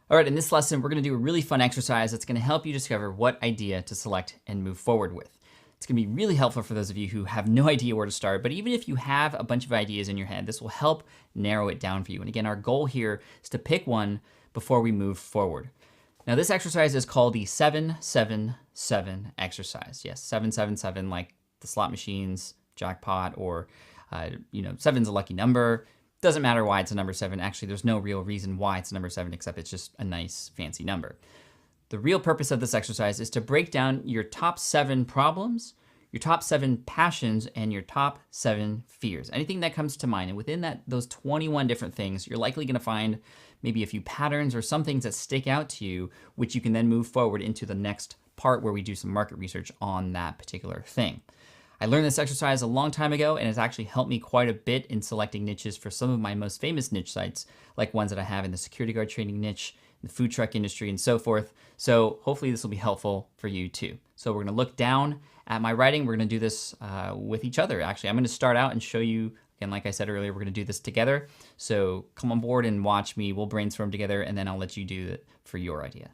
All right, in this lesson, we're gonna do a really fun exercise that's gonna help you discover what idea to select and move forward with. It's gonna be really helpful for those of you who have no idea where to start, but even if you have a bunch of ideas in your head, this will help narrow it down for you. And again, our goal here is to pick one before we move forward. Now, this exercise is called the 7-7-7 exercise. Yes, 7-7-7, like the slot machines, jackpot, or 7's a lucky number. Doesn't matter why it's a number 7. Actually, there's no real reason why it's a number 7, except it's just a nice, fancy number. The real purpose of this exercise is to break down your top 7 problems, your top 7 passions, and your top 7 fears. Anything that comes to mind. And within those 21 different things, you're likely going to find maybe a few patterns or some things that stick out to you, which you can then move forward into the next part where we do some market research on that particular thing. I learned this exercise a long time ago, and it's actually helped me quite a bit in selecting niches for some of my most famous niche sites, like ones that I have in the security guard training niche, the food truck industry, and so forth. So hopefully this will be helpful for you too. So we're gonna look down at my writing. We're gonna do this with each other. Actually, I'm gonna start out and show you, again, like I said earlier, we're gonna do this together. So come on board and watch me. We'll brainstorm together, and then I'll let you do it for your idea.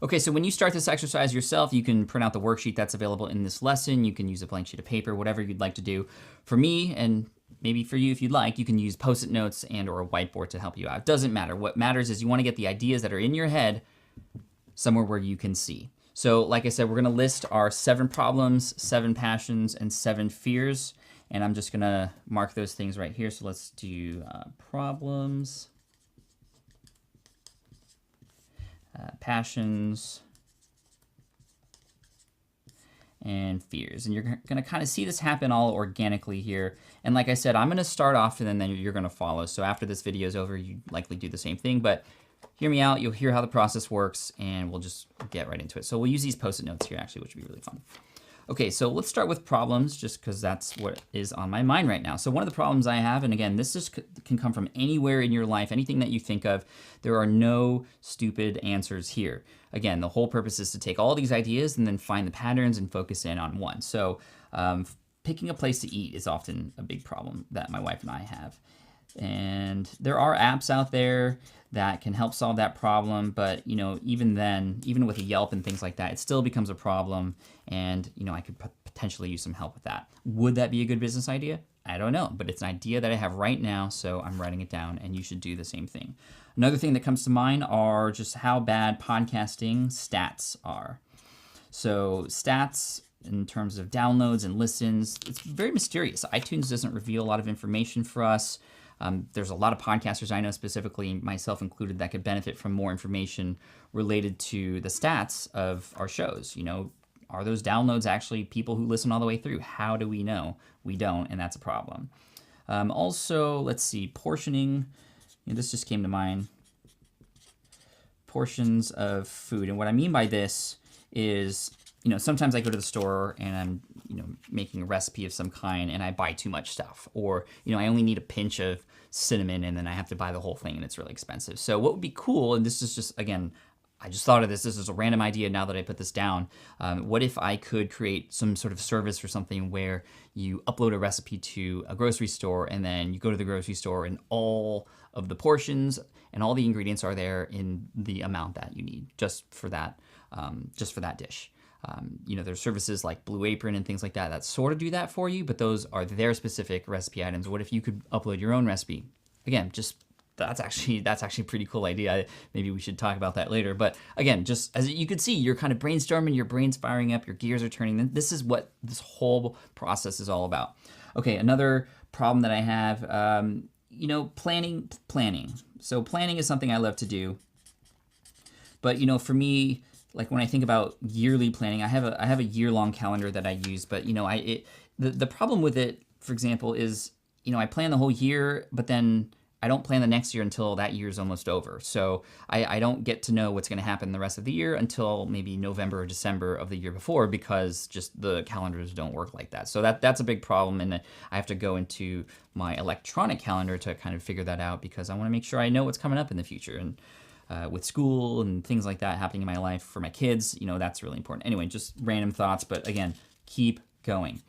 Okay, so when you start this exercise yourself, you can print out the worksheet that's available in this lesson. You can use a blank sheet of paper, whatever you'd like to do. For me, and maybe for you if you'd like, you can use Post-it notes and or a whiteboard to help you out. It doesn't matter. What matters is you want to get the ideas that are in your head somewhere where you can see. So like I said, we're gonna list our 7 problems, 7 passions, and 7 fears. And I'm just gonna mark those things right here. So let's do problems, passions, and fears. And you're gonna kind of see this happen all organically here. And like I said, I'm gonna start off and then you're gonna follow. So after this video is over, you likely do the same thing, but hear me out, you'll hear how the process works, and we'll just get right into it. So we'll use these Post-it notes here actually, which will be really fun. Okay, so let's start with problems, just because that's what is on my mind right now. So one of the problems I have, and again, this just can come from anywhere in your life, anything that you think of. There are no stupid answers here. Again, the whole purpose is to take all these ideas and then find the patterns and focus in on one. So picking a place to eat is often a big problem that my wife and I have. And there are apps out there that can help solve that problem, but even then, even with a Yelp and things like that, it still becomes a problem, and I could potentially use some help with that. Would that be a good business idea? I don't know, but it's an idea that I have right now, so I'm writing it down, and you should do the same thing. Another thing that comes to mind are just how bad podcasting stats are. So stats in terms of downloads and listens, it's very mysterious. iTunes doesn't reveal a lot of information for us. There's a lot of podcasters I know, specifically myself included, that could benefit from more information related to the stats of our shows. Are those downloads actually people who listen all the way through? How do we know? We don't, and that's a problem. Also, let's see, portioning. This just came to mind. Portions of food. And what I mean by this is, sometimes I go to the store and I'm, making a recipe of some kind and I buy too much stuff. Or, I only need a pinch of cinnamon and then I have to buy the whole thing and it's really expensive. So what would be cool, and this is just, again, I just thought of this is a random idea now that I put this down. What if I could create some sort of service or something where you upload a recipe to a grocery store and then you go to the grocery store and all of the portions and all the ingredients are there in the amount that you need just for that dish. There's services like Blue Apron and things like that sort of do that for you, but those are their specific recipe items. What if you could upload your own recipe? Again, that's actually a pretty cool idea. Maybe we should talk about that later. But again, just as you can see, you're kind of brainstorming, your brain's firing up, your gears are turning. This is what this whole process is all about. Okay, another problem that I have, planning. So planning is something I love to do. But for me, like when I think about yearly planning, I have a year-long calendar that I use, but the problem with it, for example, is I plan the whole year, but then I don't plan the next year until that year is almost over. So I don't get to know what's going to happen the rest of the year until maybe November or December of the year before, because just the calendars don't work like that. So that's a big problem, and I have to go into my electronic calendar to kind of figure that out, because I want to make sure I know what's coming up in the future. And with school and things like that happening in my life for my kids, that's really important. Anyway, just random thoughts, but again, keep going.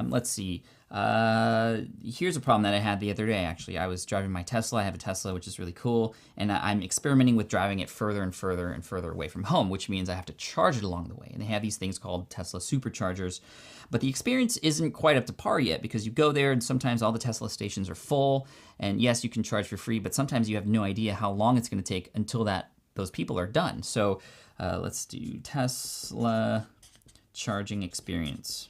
Let's see. Here's a problem that I had the other day, actually. I was driving my Tesla. I have a Tesla, which is really cool. And I'm experimenting with driving it further and further and further away from home, which means I have to charge it along the way. And they have these things called Tesla superchargers. But the experience isn't quite up to par yet, because you go there and sometimes all the Tesla stations are full. And yes, you can charge for free, but sometimes you have no idea how long it's going to take until those people are done. So let's do Tesla charging experience.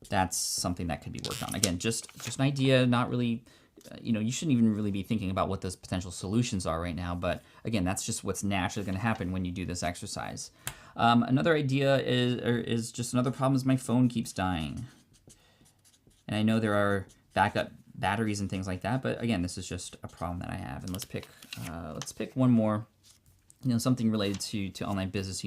That's something that could be worked on. Again, just an idea, not really, you shouldn't even really be thinking about what those potential solutions are right now. But again, that's just what's naturally going to happen when you do this exercise. Another idea is just another problem is my phone keeps dying. And I know there are backup batteries and things like that, but again, this is just a problem that I have. And let's pick one more, something related to online business.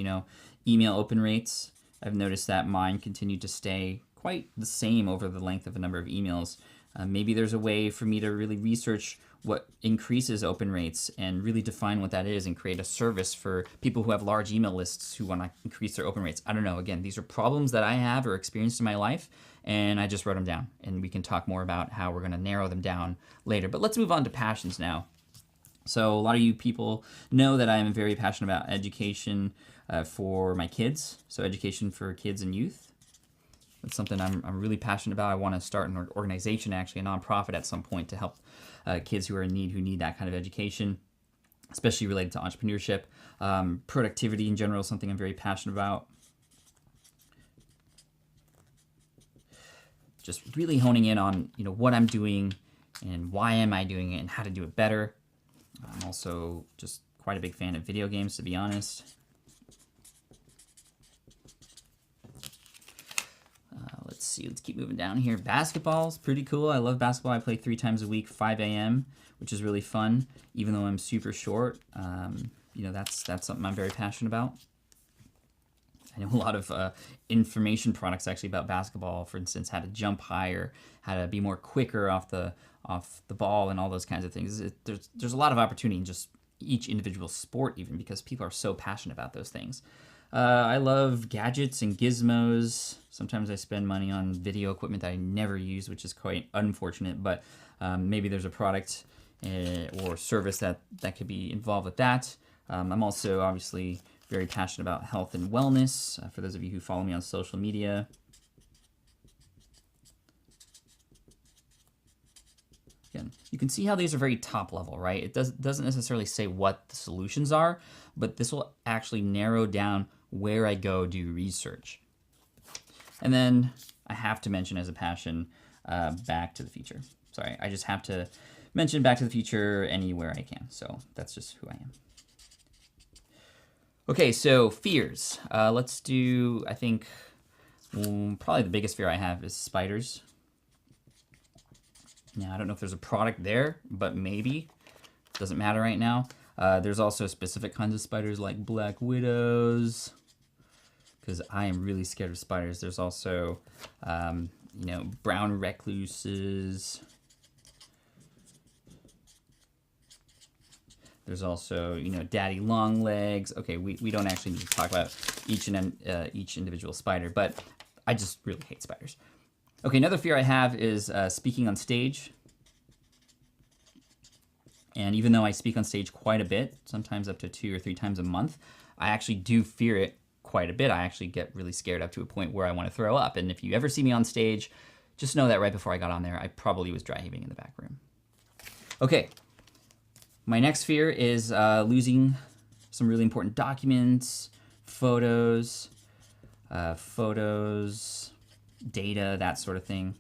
Email open rates. I've noticed that mine continued to stay quite the same over the length of a number of emails. Maybe there's a way for me to really research what increases open rates and really define what that is and create a service for people who have large email lists who want to increase their open rates. I don't know. Again, these are problems that I have or experienced in my life, and I just wrote them down. And we can talk more about how we're going to narrow them down later. But let's move on to passions now. So a lot of you people know that I am very passionate about education for my kids. So education for kids and youth. That's something I'm really passionate about. I want to start an organization, actually a nonprofit at some point, to help kids who are in need, who need that kind of education, especially related to entrepreneurship. Productivity in general is something I'm very passionate about. Just really honing in on what I'm doing and why am I doing it and how to do it better. I'm also just quite a big fan of video games, to be honest. Let's see, let's keep moving down here. Basketball's pretty cool. I love basketball. I play 3 times a week, 5 a.m., which is really fun, even though I'm super short. That's something I'm very passionate about. I know a lot of information products actually about basketball, for instance, how to jump higher, how to be more quicker off the ball, and all those kinds of things. There's a lot of opportunity in just each individual sport, even because people are so passionate about those things. I love gadgets and gizmos. Sometimes I spend money on video equipment that I never use, which is quite unfortunate, but maybe there's a product or service that could be involved with that. I'm also obviously very passionate about health and wellness, for those of you who follow me on social media. Again, you can see how these are very top level, right? It doesn't necessarily say what the solutions are, but this will actually narrow down where I go do research. And then I have to mention as a passion, Back to the Future. Sorry, I just have to mention Back to the Future anywhere I can. So that's just who I am. Okay, so fears. Let's do, I think, probably the biggest fear I have is spiders. Now, I don't know if there's a product there, but maybe. Doesn't matter right now. There's also specific kinds of spiders like black widows, because I am really scared of spiders. There's also, brown recluses. There's also, daddy long legs. Okay, we don't actually need to talk about each individual spider, but I just really hate spiders. Okay, another fear I have is speaking on stage. And even though I speak on stage quite a bit, sometimes up to 2 or 3 times a month, I actually do fear it quite a bit. I actually get really scared up to a point where I want to throw up. And if you ever see me on stage, just know that right before I got on there, I probably was dry heaving in the back room. Okay, my next fear is losing some really important documents, photos, data, that sort of thing.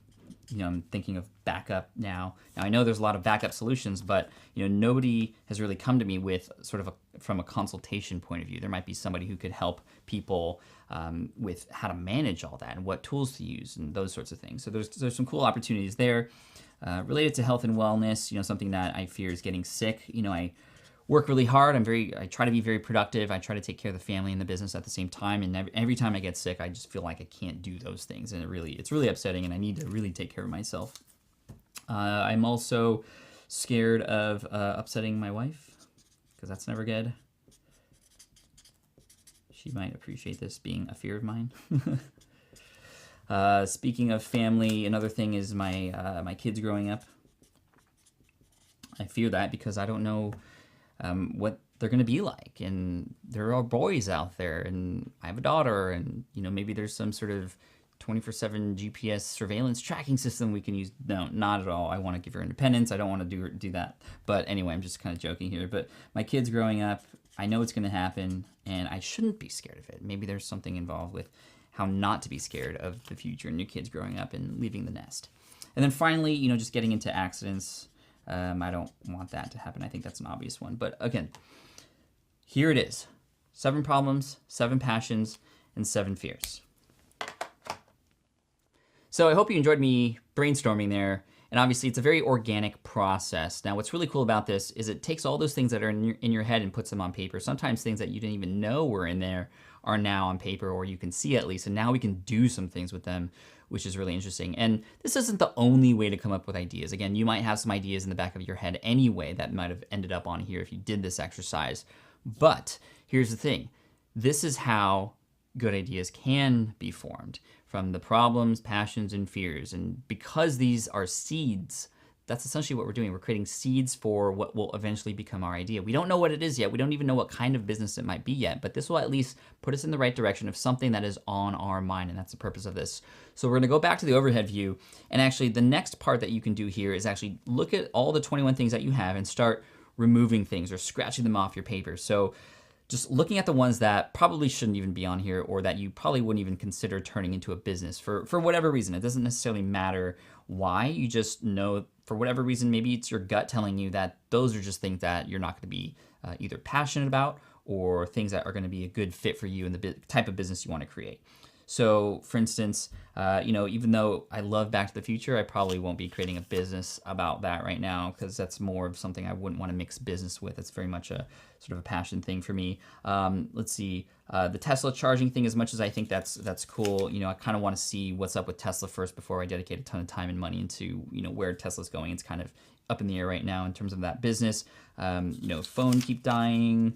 I'm thinking of backup now. Now, I know there's a lot of backup solutions, but nobody has really come to me with sort of from a consultation point of view. There might be somebody who could help people with how to manage all that and what tools to use and those sorts of things. So there's some cool opportunities there. Related to health and wellness, something that I fear is getting sick. I work really hard. I try to be very productive. I try to take care of the family and the business at the same time. And every time I get sick, I just feel like I can't do those things. And it's really upsetting, and I need to really take care of myself. I'm also scared of upsetting my wife, because that's never good. She might appreciate this being a fear of mine. Speaking of family, another thing is my kids growing up. I fear that because I don't know what they're going to be like, and there are boys out there, and I have a daughter, and maybe there's some sort of 24/7 GPS surveillance tracking system we can use. No, not at all. I want to give her independence. I don't want to do that. But anyway, I'm just kind of joking here. But my kids growing up, I know it's going to happen, and I shouldn't be scared of it. Maybe there's something involved with how not to be scared of the future and your kids growing up and leaving the nest. And then finally, just getting into accidents. I don't want that to happen. I think that's an obvious one. But again, here it is. 7 problems, 7 passions, and 7 fears. So I hope you enjoyed me brainstorming there. And obviously, it's a very organic process. Now, what's really cool about this is it takes all those things that are in your head and puts them on paper. Sometimes things that you didn't even know were in there are now on paper, or you can see at least. And now we can do some things with them, which is really interesting. And this isn't the only way to come up with ideas. Again, you might have some ideas in the back of your head anyway that might have ended up on here if you did this exercise. But here's the thing. This is how good ideas can be formed, from the problems, passions, and fears. And because these are seeds, that's essentially what we're doing. We're creating seeds for what will eventually become our idea. We don't know what it is yet. We don't even know what kind of business it might be yet, but this will at least put us in the right direction of something that is on our mind, and that's the purpose of this. So we're gonna go back to the overhead view, and actually the next part that you can do here is actually look at all the 21 things that you have and start removing things or scratching them off your paper. So just looking at the ones that probably shouldn't even be on here, or that you probably wouldn't even consider turning into a business for whatever reason. It doesn't necessarily matter why. You just know for whatever reason, maybe it's your gut telling you that those are just things that you're not going to be either passionate about, or things that are going to be a good fit for you and the type of business you want to create. So for instance, even though I love Back to the Future, I probably won't be creating a business about that right now, because that's more of something I wouldn't want to mix business with. It's very much a sort of a passion thing for me. Let's see, the Tesla charging thing, as much as I think that's cool, I kind of want to see what's up with Tesla first before I dedicate a ton of time and money into, where Tesla's going. It's kind of up in the air right now in terms of that business. Phone keep dying.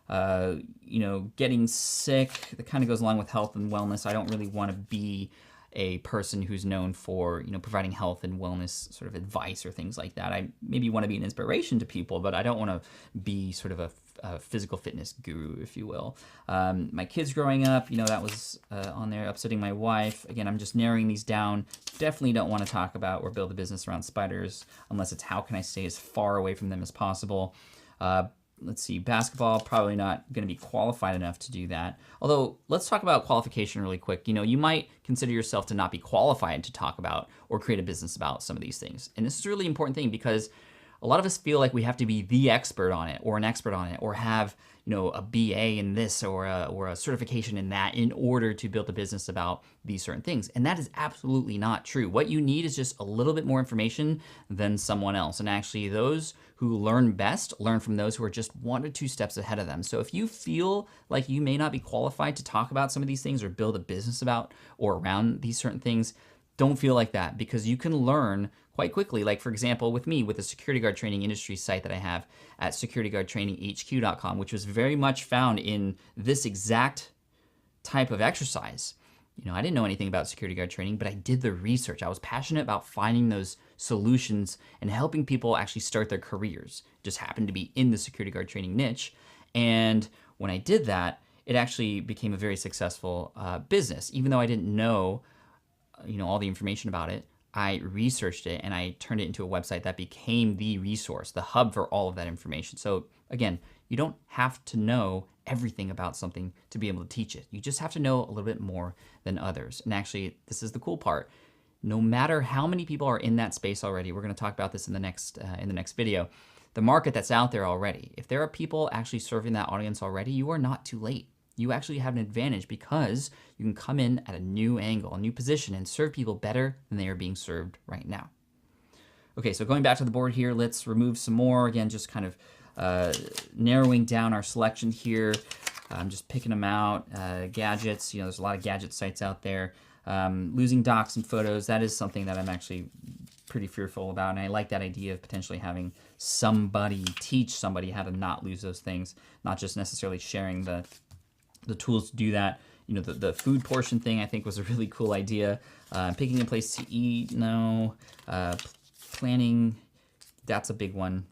Getting sick, that kind of goes along with health and wellness. I don't really want to be a person who's known for, providing health and wellness sort of advice or things like that. I maybe want to be an inspiration to people, but I don't want to be sort of a physical fitness guru, if you will. My kids growing up, that was on there. Upsetting my wife. Again, I'm just narrowing these down. Definitely don't want to talk about or build a business around spiders, unless it's how can I stay as far away from them as possible. Let's see, basketball, probably not going to be qualified enough to do that. Although, let's talk about qualification really quick. You might consider yourself to not be qualified to talk about or create a business about some of these things. And this is a really important thing, because a lot of us feel like we have to be the expert on it, or an expert on it, or have a BA in this or a certification in that in order to build a business about these certain things. And that is absolutely not true. What you need is just a little bit more information than someone else. And actually, those who learn best learn from those who are just 1 or 2 steps ahead of them. So if you feel like you may not be qualified to talk about some of these things or build a business about or around these certain things, don't feel like that, because you can learn quite quickly. Like, for example, with me, with the security guard training industry site that I have at securityguardtraininghq.com, which was very much found in this exact type of exercise. I didn't know anything about security guard training, but I did the research. I was passionate about finding those solutions and helping people actually start their careers. It just happened to be in the security guard training niche. And when I did that, it actually became a very successful business. Even though I didn't know all the information about it, I researched it and I turned it into a website that became the resource, the hub for all of that information. So again, you don't have to know everything about something to be able to teach it. You just have to know a little bit more than others. And actually, this is the cool part. No matter how many people are in that space already, we're going to talk about this in the next video, the market that's out there already. If there are people actually serving that audience already, you are not too late. You actually have an advantage, because you can come in at a new angle, a new position, and serve people better than they are being served right now. Okay, so going back to the board here, let's remove some more. Again, just kind of narrowing down our selection here. I'm just picking them out. Gadgets, there's a lot of gadget sites out there. Losing docs and photos, that is something that I'm actually pretty fearful about, and I like that idea of potentially having somebody teach somebody how to not lose those things, not just necessarily sharing the tools to do that The food portion thing I think was a really cool idea. Picking a place to eat, no. Planning, that's a big one.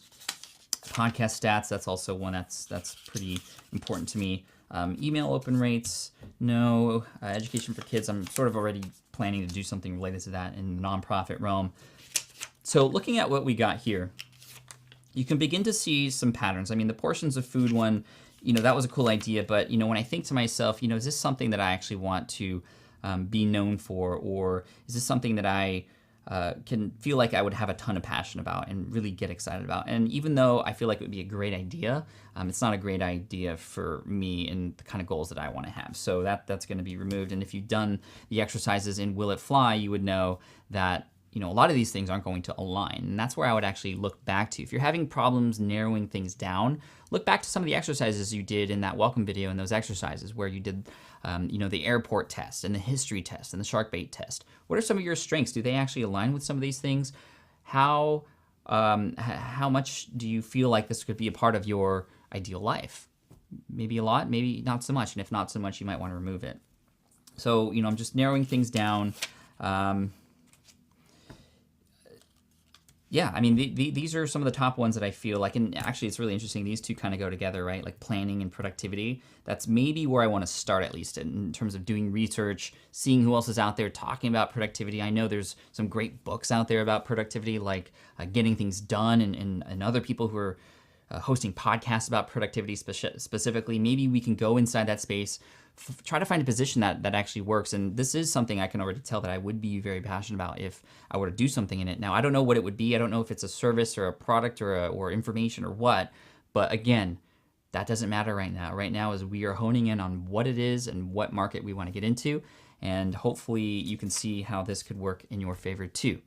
Podcast stats, that's also one that's pretty important to me. Email open rates, no. Education for kids, I'm sort of already planning to do something related to that in the nonprofit realm. So looking at what we got here, you can begin to see some patterns. I mean, the portions of food one, that was a cool idea, but when I think to myself, is this something that I actually want to be known for, or is this something that I can feel like I would have a ton of passion about and really get excited about? And even though I feel like it would be a great idea, it's not a great idea for me and the kind of goals that I want to have. So that's going to be removed. And if you've done the exercises in Will It Fly, you would know that a lot of these things aren't going to align. And that's where I would actually look back to. If you're having problems narrowing things down, look back to some of the exercises you did in that welcome video and those exercises where you did the airport test and the history test and the shark bait test. What are some of your strengths? Do they actually align with some of these things? How much do you feel like this could be a part of your ideal life? Maybe a lot, maybe not so much. And if not so much, you might want to remove it. So, I'm just narrowing things down. Yeah, I mean, these are some of the top ones that I feel like, and actually it's really interesting, these two kind of go together, right? Like planning and productivity. That's maybe where I want to start, at least in terms of doing research, seeing who else is out there talking about productivity. I know there's some great books out there about productivity, like Getting Things Done, and other people who are hosting podcasts about productivity specifically. Maybe we can go inside that space, try to find a position that actually works. And this is something I can already tell that I would be very passionate about if I were to do something in it. Now, I don't know what it would be. I don't know if it's a service or a product or information or what. But again, that doesn't matter right now. Right now is we are honing in on what it is and what market we want to get into. And hopefully you can see how this could work in your favor too.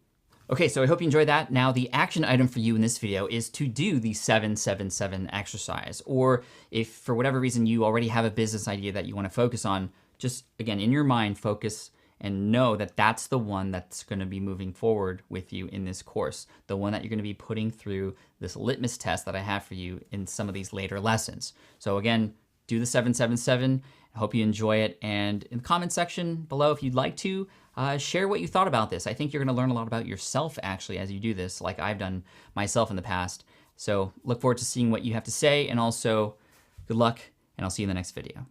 Okay, so I hope you enjoyed that. Now, the action item for you in this video is to do the 7-7-7 exercise. Or if for whatever reason you already have a business idea that you want to focus on, just again, in your mind, focus and know that that's the one that's going to be moving forward with you in this course. The one that you're going to be putting through this litmus test that I have for you in some of these later lessons. So again, do the 7-7-7. I hope you enjoy it. And in the comment section below, if you'd like to, share what you thought about this. I think you're going to learn a lot about yourself actually as you do this, like I've done myself in the past. So look forward to seeing what you have to say, and also good luck, and I'll see you in the next video.